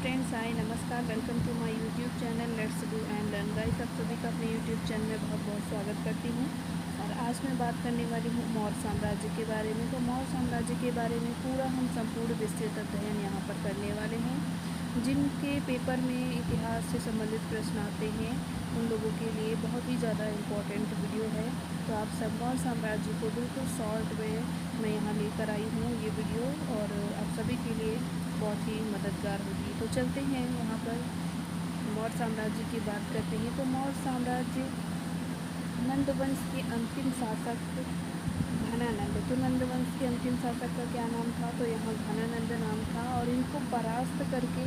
Friends, hi, नमस्कार, welcome to my YouTube channel let's do and learn. Guys, आप सभी का अपने यूट्यूब चैनल में बहुत बहुत स्वागत करती हूँ। और आज मैं बात करने वाली हूँ मौर्य साम्राज्य के बारे में। तो मौर्य साम्राज्य के बारे में पूरा हम संपूर्ण विस्तृत अध्ययन यहाँ पर करने वाले हैं। जिनके पेपर में इतिहास से संबंधित प्रश्न आते हैं उन लोगों के लिए बहुत ही ज़्यादा इम्पोर्टेंट वीडियो है। तो आप सब मौर्य साम्राज्य को बिल्कुल शॉर्ट में मैं यहाँ लेकर आई हूँ ये वीडियो, और आप सभी के लिए बहुत ही मददगार होगी। तो चलते हैं यहाँ पर मौर्य साम्राज्य की बात करते हैं। तो मौर्य साम्राज्य नंद वंश के अंतिम शासक घनानंद, तो नंद वंश के अंतिम शासक का क्या नाम था? तो यहाँ घनानंद नाम था। और इनको परास्त करके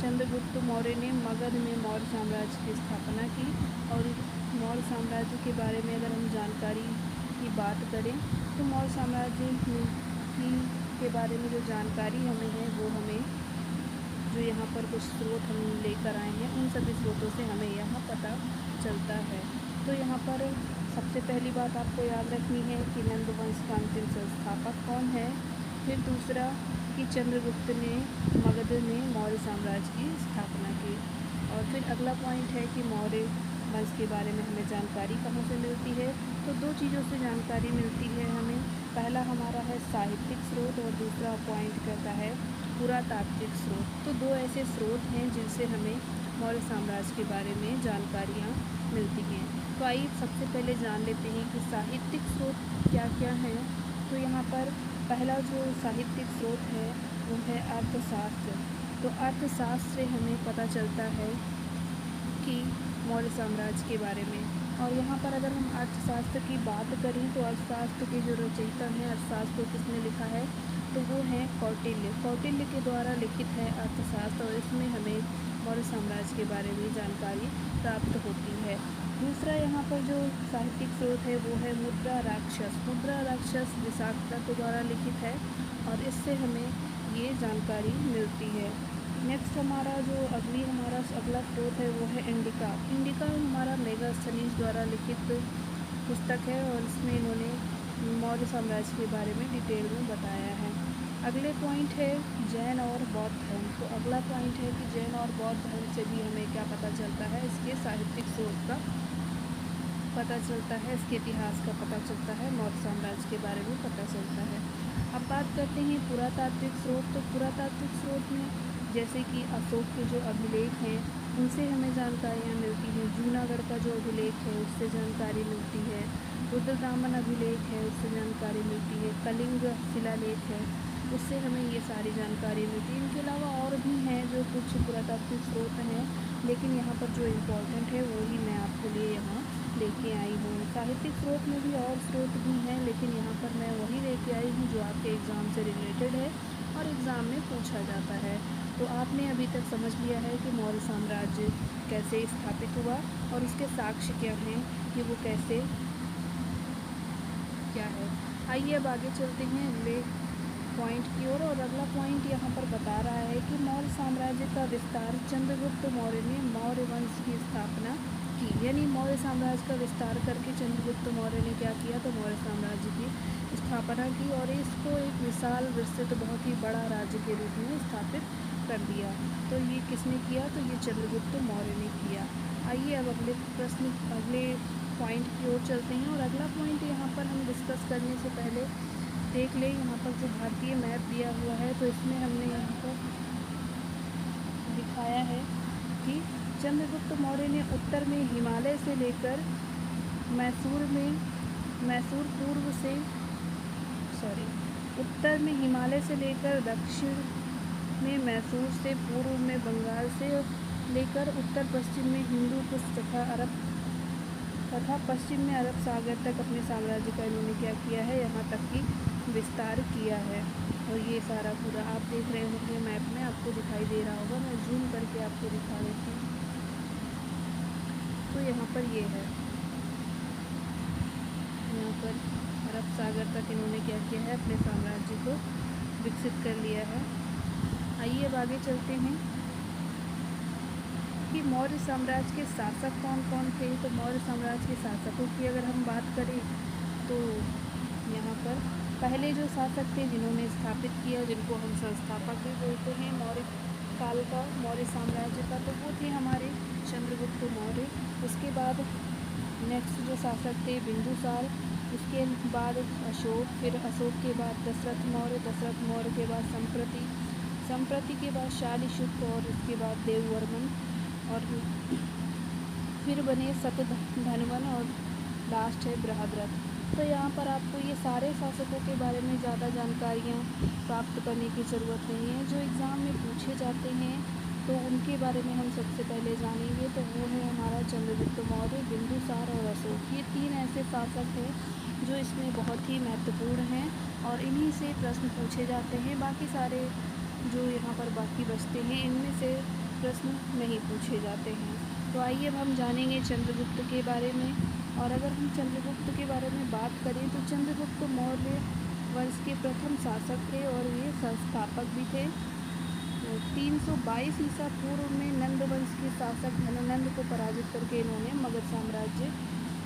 चंद्रगुप्त मौर्य ने मगध में मौर्य साम्राज्य की स्थापना की। और मौर्य साम्राज्य के बारे में अगर हम जानकारी की बात करें तो मौर्य साम्राज्य के बारे में जो जानकारी हमें है वो हमें जो यहाँ पर कुछ स्रोत हम लेकर आए हैं उन सभी स्रोतों से हमें यहाँ पता चलता है। तो यहाँ पर सबसे पहली बात आपको याद रखनी है कि नंद वंश का अंतिम संस्थापक कौन है। फिर दूसरा कि चंद्रगुप्त ने मगध में मौर्य साम्राज्य की स्थापना की। और फिर अगला पॉइंट है कि मौर्य वंश के बारे में हमें जानकारी कहाँ से मिलती है। तो दो चीज़ों से जानकारी मिलती है हमें। पहला हमारा है साहित्यिक स्रोत और दूसरा पॉइंट कहता है पुरातात्विक स्रोत। तो दो ऐसे स्रोत हैं जिनसे हमें मौर्य साम्राज्य के बारे में जानकारियाँ मिलती हैं। तो आइए सबसे पहले जान लेते हैं कि साहित्यिक स्रोत क्या क्या हैं। तो यहाँ पर पहला जो साहित्यिक स्रोत है वो है अर्थशास्त्र। तो अर्थशास्त्र से हमें पता चलता है कि मौर्य साम्राज्य के बारे में। और यहाँ पर अगर हम अर्थशास्त्र की बात करें तो अर्थशास्त्र के जो रचयिता हैं, अर्थशास्त्र को किसने लिखा है? तो वो है कौटिल्य। कौटिल्य के द्वारा लिखित है अर्थशास्त्र, और इसमें हमें मौर्य साम्राज्य के बारे में जानकारी प्राप्त होती है। दूसरा यहाँ पर जो साहित्यिक स्रोत है वो है मुद्रा राक्षस। मुद्रा राक्षस विशाखता के द्वारा लिखित है और इससे हमें ये जानकारी मिलती है। नेक्स्ट हमारा अगला स्रोत है वो है इंडिका। इंडिका हमारा मेगास्थनीज द्वारा लिखित पुस्तक है और इसमें इन्होंने मौर्य साम्राज्य के बारे में डिटेल में बताया है। अगले पॉइंट है जैन और बौद्ध धर्म। तो अगला पॉइंट है कि जैन और बौद्ध धर्म से भी हमें क्या पता चलता है? इसके साहित्यिक स्रोत का पता चलता है, इसके इतिहास का पता चलता है, मौर्य साम्राज्य के बारे में पता चलता है। अब बात करते हैं पुरातात्विक स्रोत। तो पुरातात्विक स्रोत में जैसे कि अशोक के जो अभिलेख हैं उनसे हमें जानकारियाँ मिलती हैं। जूनागढ़ का जो अभिलेख है उससे जानकारी मिलती है। रुद्रदामन अभिलेख है उससे जानकारी मिलती है। कलिंग शिलालेख है उससे हमें ये सारी जानकारी मिलती है। इनके अलावा और भी हैं जो कुछ पुरातात्विक स्रोत हैं, लेकिन यहाँ पर जो इम्पोर्टेंट है वही मैं आपके लिए यहाँ लेके आई हूँ। साहित्यिक स्रोत में भी और स्रोत भी हैं, लेकिन यहाँ पर मैं वही लेके आई हूँ जो आपके एग्ज़ाम से रिलेटेड है और एग्ज़ाम में पूछा जाता है। तो आपने अभी तक समझ लिया है कि मौर्य साम्राज्य कैसे स्थापित हुआ और उसके साक्ष्य क्या हैं कि वो कैसे क्या है। आइए अब आगे चलते हैं अगले पॉइंट की ओर। और अगला पॉइंट यहाँ पर बता रहा है कि मौर्य साम्राज्य का विस्तार चंद्रगुप्त मौर्य ने मौर्य वंश की स्थापना की। यानी मौर्य साम्राज्य का विस्तार करके चंद्रगुप्त मौर्य ने क्या किया? तो मौर्य साम्राज्य की स्थापना की और इसको एक विशाल विस्तृत बहुत ही बड़ा राज्य के रूप में स्थापित कर दिया। तो ये किसने किया? तो ये चंद्रगुप्त मौर्य ने किया। आइए अब अगले पॉइंट की ओर चलते हैं। और अगला पॉइंट यहाँ पर हम डिस्कस करने से पहले देख लें, यहाँ पर जो भारतीय मैप दिया हुआ है तो इसमें हमने यहाँ पर दिखाया है कि चंद्रगुप्त मौर्य ने उत्तर में हिमालय से लेकर उत्तर में हिमालय से लेकर दक्षिण में मैसूर से, पूर्व में बंगाल से लेकर उत्तर पश्चिम में हिंदू कुश तथा पश्चिम में अरब सागर तक अपने साम्राज्य का इन्होंने क्या किया है? यहाँ तक की विस्तार किया है। और ये सारा पूरा आप देख रहे होंगे मैप में, आपको दिखाई दे रहा होगा। मैं जूम करके आपको दिखा देती हूँ। तो यहाँ पर ये है, यहाँ पर अरब सागर तक इन्होंने क्या किया है? अपने साम्राज्य को विकसित कर लिया है। आइए अब आगे चलते हैं कि मौर्य साम्राज्य के शासक कौन कौन थे। तो मौर्य साम्राज्य के शासकों की अगर हम बात करें तो यहाँ पर पहले जो शासक थे जिन्होंने स्थापित किया, जिनको हम संस्थापक भी बोलते हैं मौर्य काल का मौर्य साम्राज्य का, तो वो थे हमारे चंद्रगुप्त मौर्य। उसके बाद नेक्स्ट जो शासक थे बिंदुसार, उसके बाद अशोक, फिर अशोक के बाद दशरथ मौर्य, दशरथ मौर्य के बाद संप्रति, संप्रति के बाद शालिशुक, और उसके बाद देववर्मन, और फिर बने शतधन्वन, और लास्ट है बृहद्रथ। तो यहाँ पर आपको ये सारे शासकों के बारे में ज़्यादा जानकारियाँ प्राप्त करने की ज़रूरत नहीं है। जो एग्ज़ाम में पूछे जाते हैं तो उनके बारे में हम सबसे पहले जानेंगे। तो वो है हमारा चंद्रगुप्त मौर्य, बिंदुसार और अशोक। ये 3 ऐसे शासक हैं जो इसमें बहुत ही महत्वपूर्ण हैं और इन्हीं से प्रश्न पूछे जाते हैं। बाकी सारे जो यहाँ पर बाकी बचते हैं इनमें से प्रश्न नहीं पूछे जाते हैं। तो आइए अब हम जानेंगे चंद्रगुप्त के बारे में। और अगर हम चंद्रगुप्त के बारे में बात करें तो चंद्रगुप्त मौर्य वंश के प्रथम शासक थे और ये संस्थापक भी थे। 322 ईसा पूर्व में नंद वंश के शासक धनानंद को पराजित करके इन्होंने मगध साम्राज्य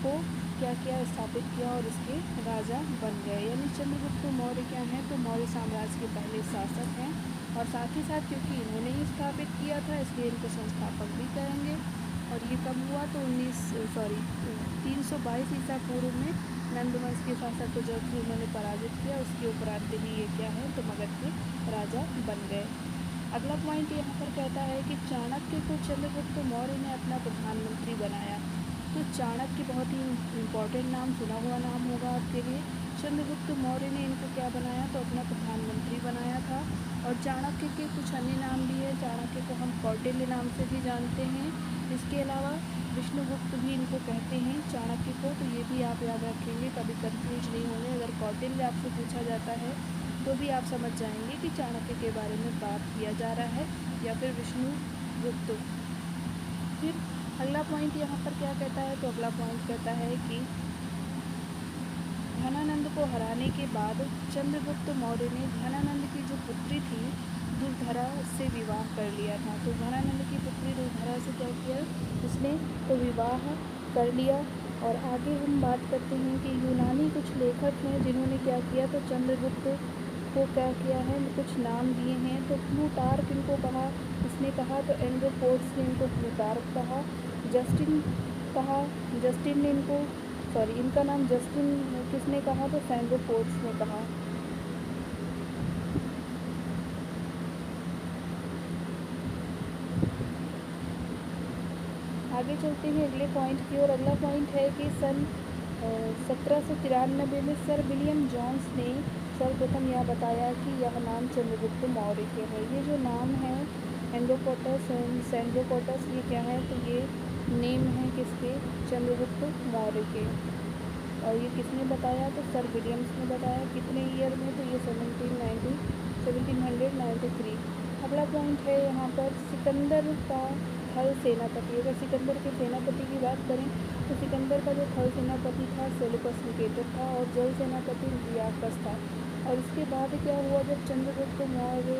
को क्या किया, स्थापित किया और इसके राजा बन गए। यानी चंद्रगुप्त मौर्य क्या हैं, तो मौर्य साम्राज्य के पहले शासक हैं। और साथ ही साथ क्योंकि इन्होंने ही स्थापित किया था इसलिए इनको संस्थापक भी कहेंगे। और ये कब हुआ, तो 322 ईसा पूर्व में नंद वंश के शासक को जब उन्होंने पराजित किया उसके उपरांत ही ये क्या है, तो मगध के राजा बन गए। अगला पॉइंट यहाँ पर कहता है कि चाणक्य को चंद्रगुप्त मौर्य ने अपना प्रधानमंत्री बनाया। तो चाणक्य बहुत ही इम्पोर्टेंट नाम, सुना हुआ नाम होगा आपके लिए। चंद्रगुप्त मौर्य ने इनको क्या बनाया, तो अपना प्रधानमंत्री बनाया था। और चाणक्य के कुछ अन्य नाम भी है। चाणक्य को हम कौटिल्य नाम से भी जानते हैं। इसके अलावा विष्णुगुप्त भी इनको कहते हैं चाणक्य को। तो ये भी आप याद रखेंगे, कभी कंफ्यूज नहीं होंगे। अगर कौटिल्य आपसे पूछा जाता है तो भी आप समझ जाएंगे कि चाणक्य के बारे में बात किया जा रहा है या फिर विष्णुगुप्त। फिर अगला पॉइंट यहाँ पर क्या कहता है, तो अगला पॉइंट कहता है कि धनानंद को हराने के बाद चंद्रगुप्त मौर्य ने धनानंद की जो पुत्री थी दुर्धरा, उससे विवाह कर लिया था। तो धनानंद की पुत्री दुर्धरा से क्या किया उसने, तो विवाह कर लिया। और आगे हम बात करते हैं कि यूनानी कुछ लेखक हैं जिन्होंने क्या किया, तो चंद्रगुप्त को क्या किया है, कुछ नाम दिए हैं। तो प्लूटार्क इनको कहा, इसने कहा, तो एंड्रोपोड्स ने इनको प्लूटार्क कहा। जस्टिन ने इनको इनका नाम जस्टिन किसने कहा, तो सैंड्रोपोड्स ने कहा। आगे चलते हैं अगले पॉइंट की ओर। अगला पॉइंट है कि सन 1793 में सर विलियम जोन्स ने सर्वप्रथम यह बताया कि यह नाम चंद्रगुप्त मौर्य के है। ये जो नाम है एंड्रोपोटस एंड सैंड्रोपोटस, ये क्या है, तो ये नेम है किसके, चंद्रगुप्त मौर्य के। और ये किसने बताया, तो सर विलियम्स ने बताया। कितने ईयर में, तो ये 1793। अगला पॉइंट है यहाँ पर सिकंदर का थल सेनापति। अगर सिकंदर के सेनापति की बात करें तो सिकंदर का जो थल सेनापति था सेल्यूकस निकेटर था और जल सेनापति लियाकस था। और इसके बाद क्या हुआ, जब चंद्रगुप्त मौर्य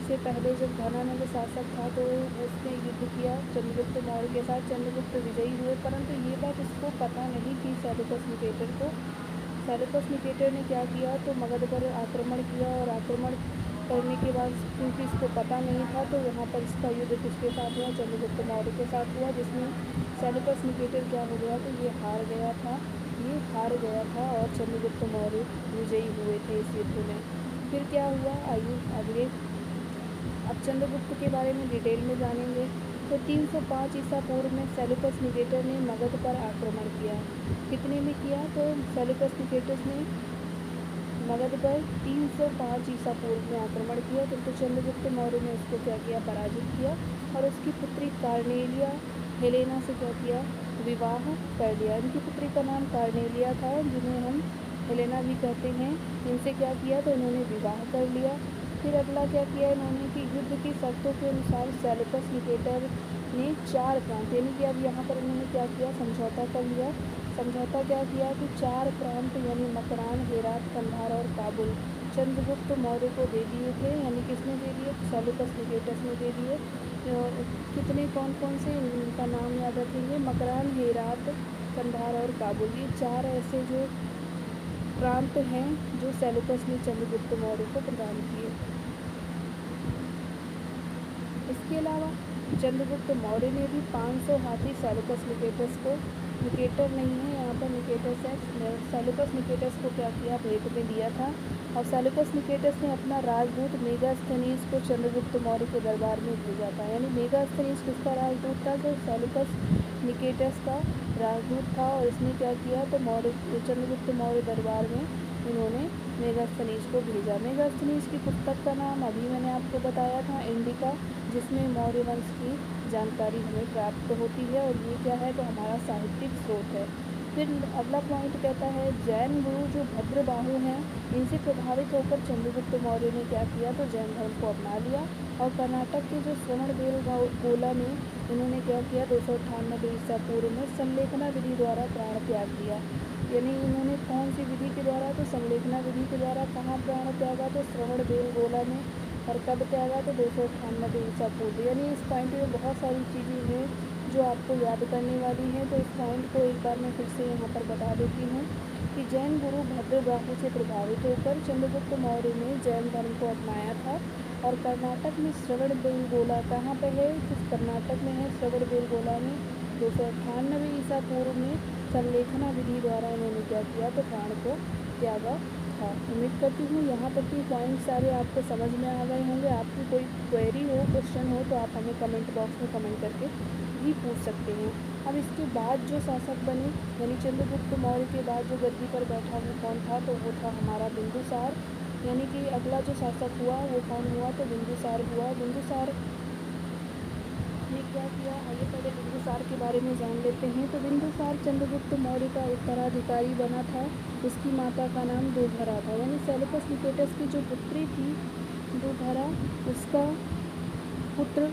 से पहले जब धनानंद शासक था तो उसने युद्ध किया चंद्रगुप्त मौर्य के साथ। चंद्रगुप्त विजयी हुए, परंतु ये बात इसको पता नहीं थी सेल्यूकस निकेटर को। सेल्यूकस निकेटर ने क्या किया, तो मगध पर आक्रमण किया। और आक्रमण करने के बाद क्योंकि इसको पता नहीं था तो यहाँ पर इसका युद्ध किसके साथ हुआ, चंद्रगुप्त मौर्य के साथ हुआ, जिसमें सेल्यूकस निकेटर क्या हो गया, तो ये हार गया था और चंद्रगुप्त मौर्य विजयी हुए थे इस युद्ध में। फिर क्या हुआ, आइए आगे अब चंद्रगुप्त के बारे में डिटेल में जानेंगे। तो 305 ईसा पूर्व में सेल्यूकस निकेटर ने मगध पर आक्रमण किया। कितने में किया, तो सेल्यूकस निकेटर ने मगध पर 305 ईसा पूर्व में आक्रमण किया। किंतु चंद्रगुप्त मौर्य ने उसको क्या किया, पराजित किया और उसकी पुत्री कार्नेलिया हेलेना से क्या किया, विवाह कर लिया। इनकी पुत्री का नाम कार्नेलिया था, जिन्हें हम हेलेना भी कहते हैं। इनसे क्या किया, तो इन्होंने विवाह कर लिया। फिर अगला क्या किया इन्होंने कि युद्ध की शर्तों के अनुसार सेल्यूकस निकेटर ने 4 प्रांत, यानी कि अब यहाँ पर इन्होंने क्या किया, समझौता कर लिया। समझौता क्या किया कि 4 प्रांत यानी मकरान, हेरात, कंधार और काबुल चंद्रगुप्त मौर्य को दे दिए थे। यानी किसने दे दिए, सेल्यूकस निकेटर ने दे दिए। कितने, कौन कौन से, इनका नाम याद रखेंगे, मकरान, हेरात, कंधार और काबुल। ये 4 ऐसे जो प्रांत हैं जो सेल्यूकस ने चंद्रगुप्त मौर्य को प्रदान किए। इसके अलावा चंद्रगुप्त मौर्य ने भी 500 हाथी सेल्यूकस निकेटस को, निकेटर नहीं है यहाँ पर, निकेटस है, सेल्यूकस निकेटस को क्या किया, भेंट में दिया था। और सेल्यूकस निकेटस ने अपना राजदूत मेगास्थनीज को चंद्रगुप्त मौर्य के दरबार में भेजा था। यानी मेगास्थनीज किसका राजदूत था, जो सेल्यूकस निकेटस का राजदूत था। और इसने क्या किया, तो चंद्रगुप्त मौर्य दरबार में इन्होंने मेगास्थनीज को भेजा। मेगास्थनीज की पुस्तक का नाम अभी मैंने आपको बताया था, इंडिका, जिसमें मौर्य वंश की जानकारी हमें प्राप्त होती है। और ये क्या है, तो हमारा साहित्यिक स्रोत है। फिर अगला पॉइंट कहता है, जैन गुरु जो भद्रबाहु हैं, इनसे प्रभावित होकर चंद्रगुप्त मौर्य ने क्या किया, तो जैन धर्म को अपना लिया। और कर्नाटक के जो श्रवणबेलगोला में इन्होंने क्या किया, 298 ईसा पूर्व में संलेखना विधि द्वारा प्राण त्याग दिया। यानी इन्होंने कौन सी विधि के द्वारा, तो संलेखना विधि के द्वारा कहाँ प्राण त्यागा, तो श्रवणबेलगोला में। और कब त्यागा, तो 298 ईसा पूर्व। यानी इस पॉइंट में बहुत सारी चीज़ें हैं जो आपको याद करने वाली हैं। तो इस पॉइंट को एक बार मैं फिर से यहाँ पर बता देती हूँ कि जैन गुरु भद्रबाहु से प्रभावित होकर चंद्रगुप्त मौर्य ने जैन धर्म को अपनाया था। और कर्नाटक में श्रवणबेलगोला कहाँ पर है, किस कर्नाटक में है, श्रवणबेलगोला में 298 ईसा पूर्व में संलेखना विधि द्वारा इन्होंने क्या किया, तो प्राण को त्यागा था। उम्मीद करती हूँ यहाँ तक के पॉइंट सारे आपको समझ में आ गए होंगे। आपकी कोई क्वेरी हो, क्वेश्चन हो, तो आप हमें कमेंट बॉक्स में कमेंट करके भी पूछ सकते हैं। अब इसके बाद जो शासक बने, यानी चंद्रगुप्त मौर्य के बाद जो गद्दी पर बैठा वो कौन था, तो वो था हमारा बिंदुसार। यानी कि अगला जो शासक हुआ वो कौन हुआ, तो बिंदुसार हुआ। बिंदुसार ने क्या किया, आइए पहले बिंदुसार के बारे में जान लेते हैं। तो बिंदुसार चंद्रगुप्त मौर्य का उत्तराधिकारी बना था। उसकी माता का नाम दुधरा था। यानी सेल्यूकस निकेटस की जो पुत्री थी दुधरा, उसका पुत्र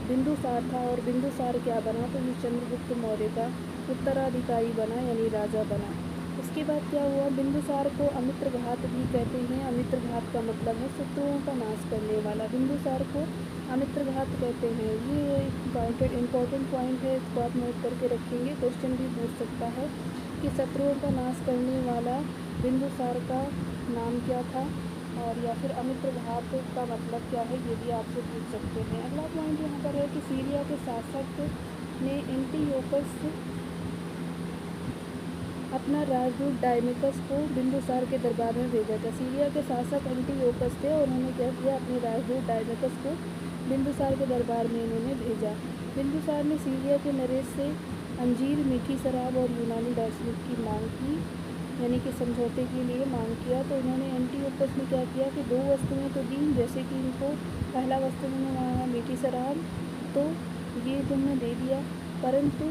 बिंदुसार था। और बिंदुसार क्या बना, तो ये चंद्रगुप्त मौर्य का उत्तराधिकारी बना, यानी राजा बना। उसके बाद क्या हुआ, बिंदुसार को अमित्रघात भी कहते हैं। अमित्रघात का मतलब है शत्रुओं का नाश करने वाला। बिंदुसार को अमित्रघात कहते हैं। ये इम्पॉर्टेंट पॉइंट है, इसको आप नोट करके रखेंगे, क्वेश्चन भी पूछ सकता है कि शत्रुओं का नाश करने वाला बिंदुसार का नाम क्या था, और या फिर अमित्रघात का मतलब क्या है, ये भी आपसे पूछ सकते हैं। अगला पॉइंट यहाँ पर है कि सीरिया के शासक ने एंटीयोकस अपना राजदूत डायमिकस को बिंदुसार के दरबार में भेजा था। सीरिया के शासक एंटीयोकस थे और उन्होंने क्या किया, अपने राजदूत डायमिकस को बिंदुसार के दरबार में इन्होंने भेजा। बिंदुसार ने सीरिया के नरेश से अंजीर, मीठी शराब और यूनानी दार्शनिक की मांग की, यानी कि समझौते के लिए मांग किया। तो इन्होंने एंटीयोकस ने क्या किया कि 2 वस्तुएं तो दी, जैसे कि इनको पहला वस्तु उन्होंने मांगा मीठी शराब, तो ये तुमने दे दिया, परंतु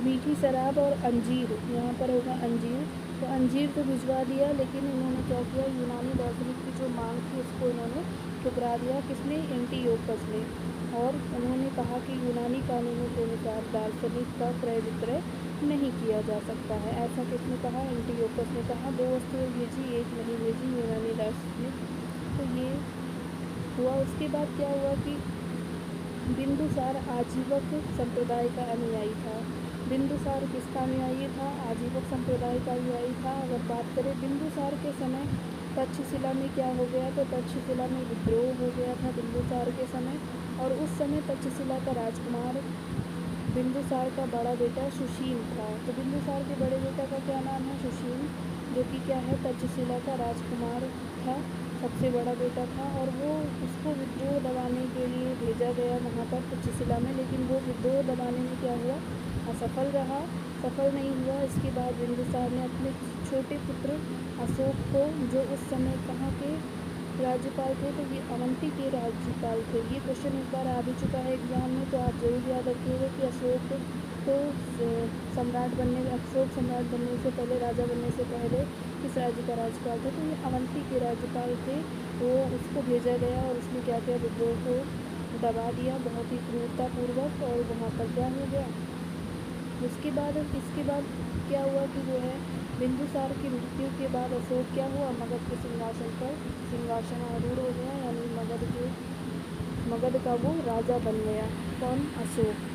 मीठी शराब और अंजीर, यहाँ पर होगा अंजीर, तो अंजीर तो भिजवा दिया, लेकिन इन्होंने क्या किया, यूनानी दार्शनिक की जो मांग थी उसको इन्होंने ठुकरा दिया। किसने, एंटीयोकस ने। और उन्होंने कहा कि यूनानी कानूनों के अनुसार दार्शनिक का क्रय विक्रय नहीं किया जा सकता है। ऐसा किसने कहा, एंटीयोकस ने कहा। 2 वस्तुएं भेजी, एक नहीं भेजी यूनानी दार्शनिक। तो ये हुआ। उसके बाद क्या हुआ कि बिंदुसार आजीवक संप्रदाय का अनुयायी था। बिंदुसार किसका अनुयायी था, आजीवक संप्रदाय का अनुयायी था। अगर बात करें बिंदुसार के समय तक्षशिला में क्या हो गया, तो तक्षशिला में विद्रोह हो गया था बिंदुसार के समय। और उस समय तक्षशिला का राजकुमार बिंदुसार का बड़ा बेटा सुशील था। तो बिंदुसार के बड़े बेटा का क्या नाम है, सुशील, जो कि क्या है, तक्षशिला का राजकुमार था, सबसे बड़ा बेटा था। और वो उसको विद्रोह दबाने के लिए भेजा गया वहाँ पर तक्षशिला में, लेकिन वो विद्रोह दबाने में क्या हुआ, असफल रहा, सफल नहीं हुआ। इसके बाद बिंदुसार ने अपने छोटे पुत्र अशोक को, जो उस समय कहाँ के राज्यपाल थे, तो ये अवंती के राज्यपाल थे। ये क्वेश्चन एक बार आ भी चुका है एग्जाम में, तो आप जरूर याद रखिएगा कि अशोक को सम्राट बनने से पहले, राजा बनने से पहले किस राज्य का राज्यपाल था, तो ये अवंती के राज्यपाल थे। तो उसको भेजा गया और उसने क्या किया, विद्रोह को दबा दिया बहुत ही क्रूरतापूर्वक, और वहाँ पर क्या हो गया। इसके बाद क्या हुआ कि जो है बिंदुसार की मृत्यु के बाद अशोक क्या हुआ, मगध के सिंहासन पर सिंहासनारूढ़ हो गया, यानी मगध का वो राजा बन गया। कौन, अशोक।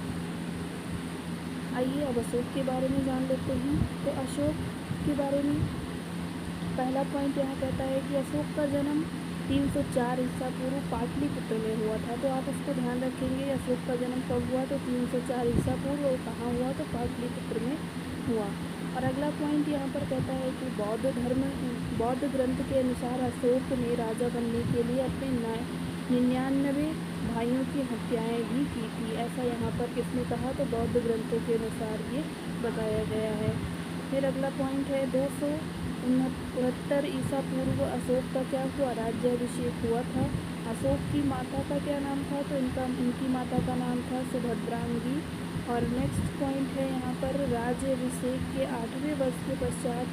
आइए अब अशोक के बारे में जान लेते हैं। तो अशोक के बारे में पहला पॉइंट यहाँ कहता है कि अशोक का जन्म 304 ईसा पूर्व पाटलिपुत्र में हुआ था। तो आप इसको ध्यान रखेंगे, अशोक का जन्म कब हुआ, तो 304 ईसा पूर्व, और कहाँ हुआ, तो पाटलिपुत्र में हुआ। और अगला पॉइंट यहाँ पर कहता है कि बौद्ध ग्रंथ के अनुसार अशोक ने राजा बनने के लिए अपने 99 भाइयों की हत्याएं भी की थी। ऐसा यहाँ पर किसने कहा, तो बौद्ध ग्रंथों के अनुसार ये बताया गया है। फिर अगला पॉइंट है 269 ईसा पूर्व अशोक का क्या हुआ, राज्याभिषेक हुआ था। अशोक की माता का क्या नाम था, तो इनकी माता का नाम था सुभद्रांगी। और नेक्स्ट पॉइंट है यहाँ पर राज्याभिषेक के 8वें वर्ष के पश्चात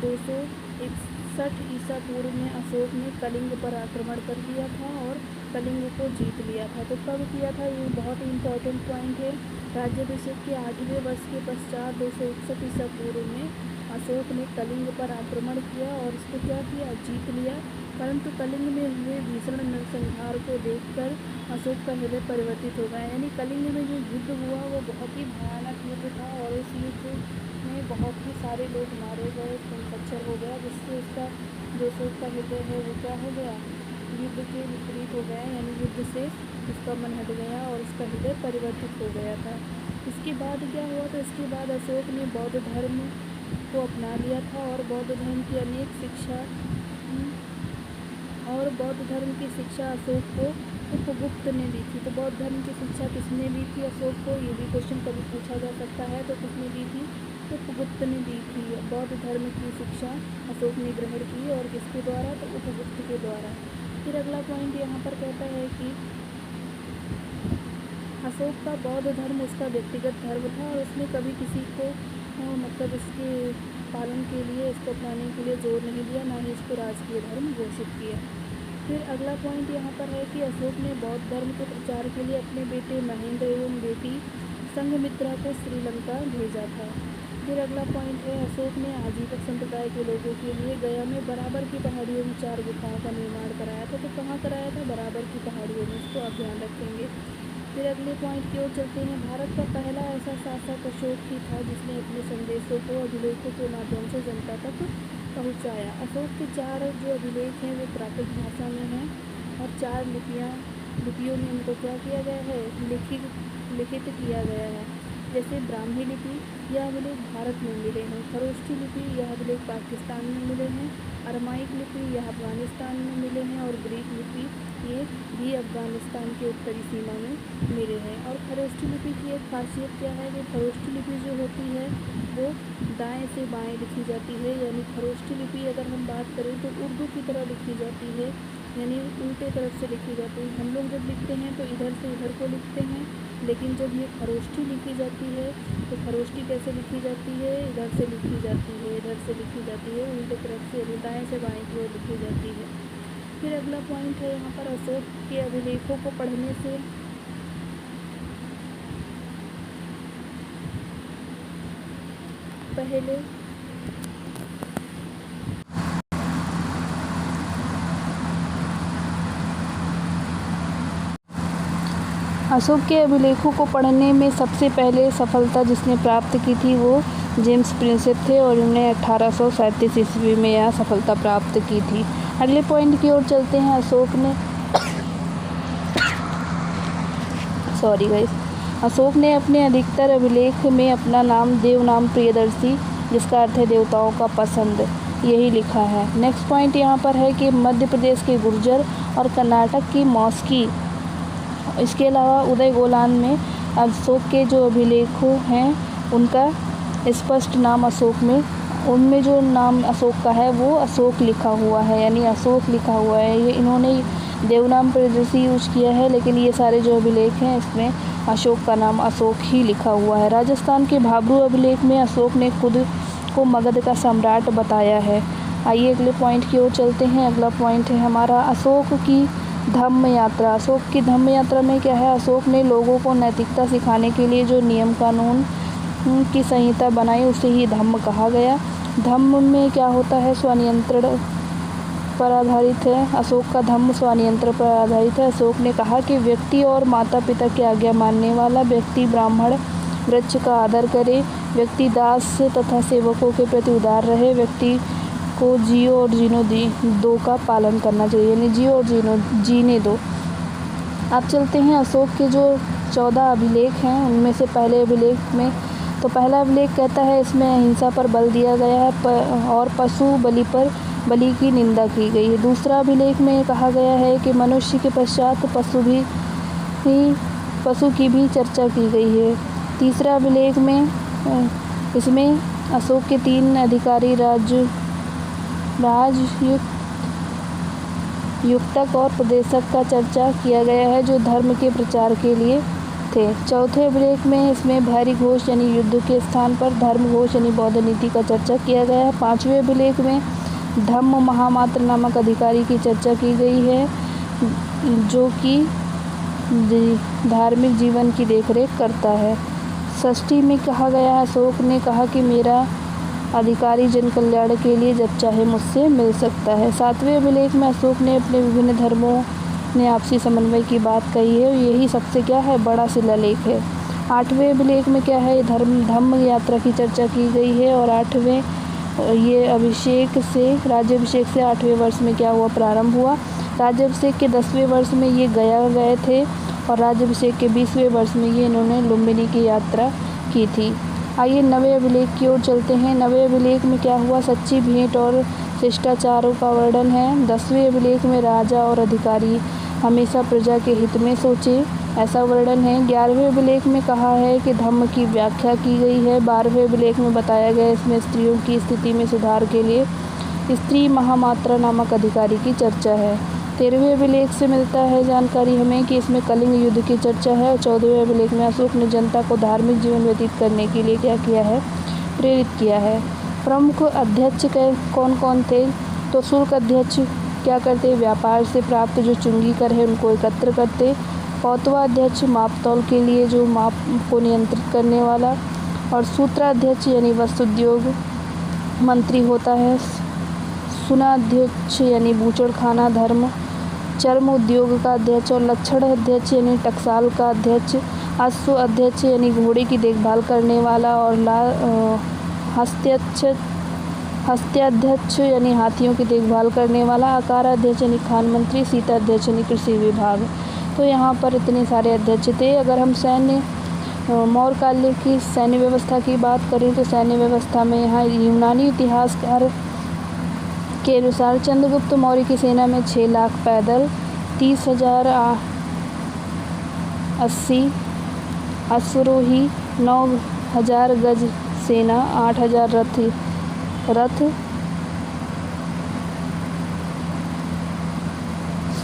261 ईसा पूर्व में अशोक ने कलिंग पर आक्रमण कर दिया था और कलिंग को जीत लिया था। तो कब किया था, ये बहुत ही इम्पोर्टेंट पॉइंट है। राज्याभिषेक के 8वें वर्ष के पश्चात 261 ईसा पूर्व में अशोक ने कलिंग पर आक्रमण किया और इसको क्या किया, जीत लिया। परंतु कलिंग में हुए भीषण नरसंहार को देखकर अशोक का हृदय परिवर्तित हो गया। यानी कलिंग में जो युद्ध हुआ वो बहुत ही भयानक युद्ध था और इस युद्ध में बहुत ही सारे लोग मारे गए, खून खच्चर हो गया, जिससे उसका जो अशोक का हृदय है वो क्या हो गया, युद्ध के विपरीत हो गया। यानी युद्ध से उसका मन हट गया और उसका हृदय परिवर्तित हो गया था। इसके बाद क्या हुआ, तो इसके बाद अशोक ने बौद्ध धर्म को अपना लिया था और बौद्ध धर्म की अनेक शिक्षा अशोक को उपगुप्त ने दी थी। तो बौद्ध धर्म की शिक्षा किसने दी थी अशोक को, ये भी क्वेश्चन कभी पूछा जा सकता है। तो किसने दी थी, उपगुप्त ने दी थी। बौद्ध धर्म की शिक्षा अशोक ने ग्रहण की और किसके द्वारा, तो उपगुप्त के द्वारा। फिर अगला पॉइंट यहाँ पर कहता है कि अशोक का बौद्ध धर्म उसका व्यक्तिगत धर्म था और उसने कभी किसी को मतलब इसके पालन के लिए, इसको अपनाने के लिए जोर नहीं दिया, ना ही इसको राजकीय धर्म घोषित किया। फिर अगला पॉइंट यहाँ पर है कि अशोक ने बौद्ध धर्म के प्रचार के लिए अपने बेटे महेंद्र एवं बेटी संघमित्रा को श्रीलंका भेजा था। फिर अगला पॉइंट है अशोक ने आजीवक संप्रदाय के लोगों के लिए गया में बराबर की पहाड़ियों में 4 गुफाओं का निर्माण कराया था। तो कहाँ कराया था, बराबर की पहाड़ियों में, इसको आप ध्यान रखेंगे। फिर अगले पॉइंट की ओर चलते हैं। भारत का पहला ऐसा शासक अशोक ही था जिसने अपने संदेशों को अभिलेखों के माध्यम से जनता तक पहुंचाया। अशोक के 4 जो अभिलेख हैं वो प्राकृत भाषा में हैं और 4 लिपियों में इनको क्या किया गया है, लिखित किया गया है। जैसे ब्राह्मी लिपि, यह अभिलेख भारत में मिले हैं। खरोष्ठी लिपि, यह अभिलेख पाकिस्तान में मिले हैं। अरमाइक लिपि, यह अफगानिस्तान में मिले हैं। और ग्रीक लिपि, ये भी अफगानिस्तान के उत्तरी सीमा में मिले हैं। और खरोष्ठी लिपि की एक खासियत क्या है, कि खरोष्ठी लिपि जो होती है वो दाएं से बाएं लिखी जाती है। यानी खरोष्ठी लिपि अगर हम बात करें तो उर्दू की तरह लिखी जाती है, यानी उल्टे तरफ से लिखी जाती है। हम लोग जब लिखते हैं तो इधर से इधर को लिखते हैं, लेकिन जब ये खरोष्ठी लिखी जाती है तो खरोष्ठी कैसे लिखी जाती है, इधर से लिखी जाती है, इधर से लिखी जाती है, उल्टे तरफ से, दाएं से बाएं की ओर लिखी जाती है। फिर अगला पॉइंट है यहाँ पर अशोक के अभिलेखों को पढ़ने से पहले अशोक के अभिलेखों को पढ़ने में सबसे पहले सफलता जिसने प्राप्त की थी वो जेम्स प्रिंसेप थे और उन्होंने 1837 ईस्वी में यह सफलता प्राप्त की थी। अगले पॉइंट की ओर चलते हैं। अशोक ने अपने अधिकतर अभिलेख में अपना नाम देवनाम प्रियदर्शी, जिसका अर्थ है देवताओं का पसंद, यही लिखा है। नेक्स्ट पॉइंट यहाँ पर है कि मध्य प्रदेश के गुर्जर और कर्नाटक की मौस्की, इसके अलावा उदय गोलान में अशोक के जो अभिलेख हैं उनका स्पष्ट नाम अशोक में, उनमें जो नाम अशोक का है वो अशोक लिखा हुआ है, यानी अशोक लिखा हुआ है। ये इन्होंने देवनाम प्रियदर्शी यूज किया है, लेकिन ये सारे जो अभिलेख हैं इसमें अशोक का नाम अशोक ही लिखा हुआ है। राजस्थान के भाबरू अभिलेख में अशोक ने खुद को मगध का सम्राट बताया है। आइए अगले पॉइंट की ओर चलते हैं। अगला पॉइंट है हमारा अशोक की धम्म यात्रा। अशोक की धम्म यात्रा में क्या है, अशोक ने लोगों को नैतिकता सिखाने के लिए जो नियम कानून की संहिता बनाई उसे ही धम्म कहा गया। धम्म में क्या होता है, स्वनियंत्रण पर आधारित है। अशोक का धम्म स्वनियंत्रण पर आधारित है। अशोक ने कहा कि व्यक्ति और माता पिता की आज्ञा मानने वाला, व्यक्ति ब्राह्मण वृक्ष का आदर करे, व्यक्ति दास तथा सेवकों के प्रति उदार रहे, व्यक्ति को जियो और दो का पालन करना चाहिए, यानी जियो और जीने दो। अब चलते हैं अशोक के जो 14 अभिलेख हैं उनमें से पहले अभिलेख में। तो पहला अभिलेख कहता है इसमें अहिंसा पर बल दिया गया है और पशु बलि की निंदा की गई है। दूसरा अभिलेख में कहा गया है कि मनुष्य के पश्चात पशु की भी चर्चा की गई है। तीसरा अभिलेख में इसमें अशोक के 3 अधिकारी युक्तक और प्रदेशक का चर्चा किया गया है जो धर्म के प्रचार के लिए थे। चौथे अभिलेख में इसमें भैरी घोष यानी युद्ध के स्थान पर धर्म घोष यानी बौद्ध नीति का चर्चा किया गया है। पांचवें अभिलेख में धम्म महामात्र नामक अधिकारी की चर्चा की गई है जो कि धार्मिक जीवन की देखरेख करता है। षष्ठी में कहा गया है अशोक ने कहा कि मेरा अधिकारी जन कल्याण के लिए जब चाहे मुझसे मिल सकता है। सातवें अभिलेख में अशोक ने अपने विभिन्न धर्मों ने आपसी समन्वय की बात कही है, यही सबसे क्या है बड़ा शिलालेख है। आठवें अभिलेख में क्या है धम्म यात्रा की चर्चा की गई है और आठवें ये राज्याभिषेक से 8वें वर्ष में क्या हुआ प्रारंभ हुआ। राज्याभिषेक के 10वें वर्ष में ये गया गए थे और राज्याभिषेक के 20वें वर्ष में ये इन्होंने लुम्बिनी की यात्रा की थी। आइए 9वें अभिलेख की ओर चलते हैं। 9वें अभिलेख में क्या हुआ सच्ची भेंट और शिष्टाचारों का वर्णन है। 10वें अभिलेख में राजा और अधिकारी हमेशा प्रजा के हित में सोचे ऐसा वर्णन है। 11वें अभिलेख में कहा है कि धम्म की व्याख्या की गई है। 12वें अभिलेख में बताया गया इसमें स्त्रियों की स्थिति में सुधार के लिए स्त्री महामात्रा नामक अधिकारी की चर्चा है। 13वें अभिलेख से मिलता है जानकारी हमें कि इसमें कलिंग युद्ध की चर्चा है। और 14वें अभिलेख में अशोक ने जनता को धार्मिक जीवन व्यतीत करने के लिए क्या किया है प्रेरित किया है। प्रमुख अध्यक्ष कौन कौन थे तो शुल्क अध्यक्ष क्या करते व्यापार से प्राप्त जो चुंगी कर है उनको एकत्र करते। पौतवा अध्यक्ष मापतौल के लिए जो माप को नियंत्रित करने वाला। और सूत्राध्यक्ष यानी वस्त्र उद्योग मंत्री होता है। सुनाध्यक्ष यानी बूचड़खाना धर्म चर्म उद्योग का अध्यक्ष। और लक्षण अध्यक्ष यानी टकसाल का अध्यक्ष। अश्व अध्यक्ष यानी घोड़े की देखभाल करने वाला। और हस्त्याध्यक्ष यानी हाथियों की देखभाल करने वाला। आकाराध्यक्ष यानी खान मंत्री। सीताध्यक्ष यानी कृषि विभाग। तो यहाँ पर इतने सारे अध्यक्ष थे। अगर हम मौर्य काल की सैन्य व्यवस्था की बात करें तो सैन्य व्यवस्था में यहाँ यूनानी इतिहासकार के अनुसार चंद्रगुप्त मौर्य की सेना में 6 लाख पैदल, 30,080 अश्वरोही, 9,000 गज सेना, 8,000 रथ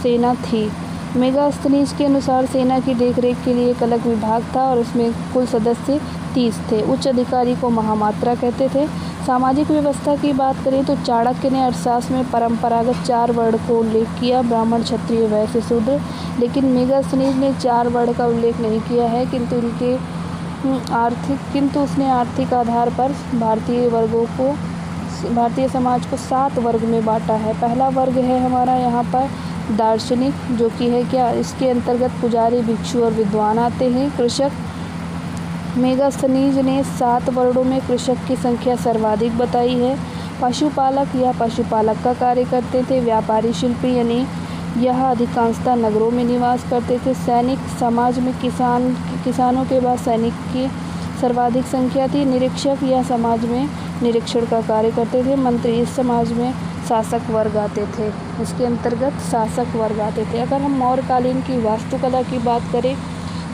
सेना थी। मेगास्थनीज के अनुसार सेना की देखरेख के लिए एक अलग विभाग था और उसमें कुल सदस्य 30 थे। उच्च अधिकारी को महामात्रा कहते थे। सामाजिक व्यवस्था की बात करें तो चाणक्य ने अर्थशास्त्र में परंपरागत 4 वर्ण को उल्लेख किया ब्राह्मण क्षत्रिय वैश्य शूद्र। लेकिन मेगास्थनीज ने 4 वर्ण का उल्लेख नहीं किया है किंतु उसने आर्थिक आधार पर भारतीय समाज को 7 वर्ग में बांटा है। पहला वर्ग है हमारा यहाँ पर दार्शनिक जो कि है क्या इसके अंतर्गत पुजारी भिक्षु और विद्वान आते हैं। कृषक मेगास्थनीज ने 7 वर्णों में कृषक की संख्या सर्वाधिक बताई है। पशुपालक या पशुपालक का कार्य करते थे। व्यापारी शिल्पी यानी यह अधिकांशतः नगरों में निवास करते थे। सैनिक समाज में किसानों के बाद सैनिक की सर्वाधिक संख्या थी। निरीक्षक या समाज में निरीक्षण का कार्य करते थे। मंत्री इस समाज में शासक वर्ग आते थे, इसके अंतर्गत शासक वर्ग आते थे। अगर हम मौर्यकालीन की वास्तुकला की बात करें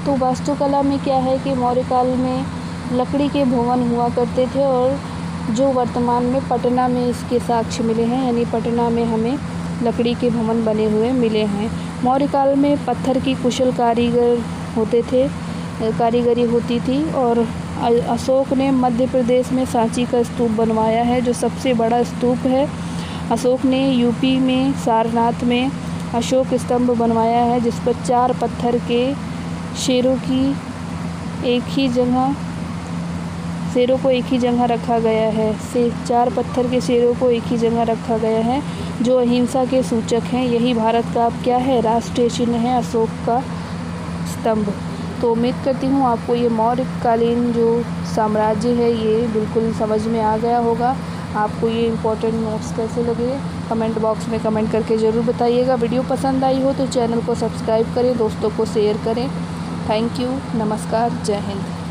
तो वास्तुकला में क्या है कि मौर्य काल में लकड़ी के भवन हुआ करते थे और जो वर्तमान में पटना में इसके साक्ष्य मिले हैं, यानी पटना में हमें लकड़ी के भवन बने हुए मिले हैं। मौर्य काल में पत्थर की कुशल कारीगरी होती थी और अशोक ने मध्य प्रदेश में सांची का स्तूप बनवाया है जो सबसे बड़ा स्तूप है। अशोक ने यूपी में सारनाथ में अशोक स्तंभ बनवाया है जिस पर 4 पत्थर के शेरों को एक ही जगह रखा गया है। 4 पत्थर के शेरों को एक ही जगह रखा गया है जो अहिंसा के सूचक हैं। यही भारत का अब क्या है राष्ट्रीय चिन्ह है अशोक का स्तंभ। तो उम्मीद करती हूँ आपको ये मौर्यकालीन जो साम्राज्य है ये बिल्कुल समझ में आ गया होगा। आपको ये इम्पोर्टेंट नोट्स कैसे लगे कमेंट बॉक्स में कमेंट करके ज़रूर बताइएगा। वीडियो पसंद आई हो तो चैनल को सब्सक्राइब करें, दोस्तों को शेयर करें। थैंक यू, नमस्कार, जय हिंद।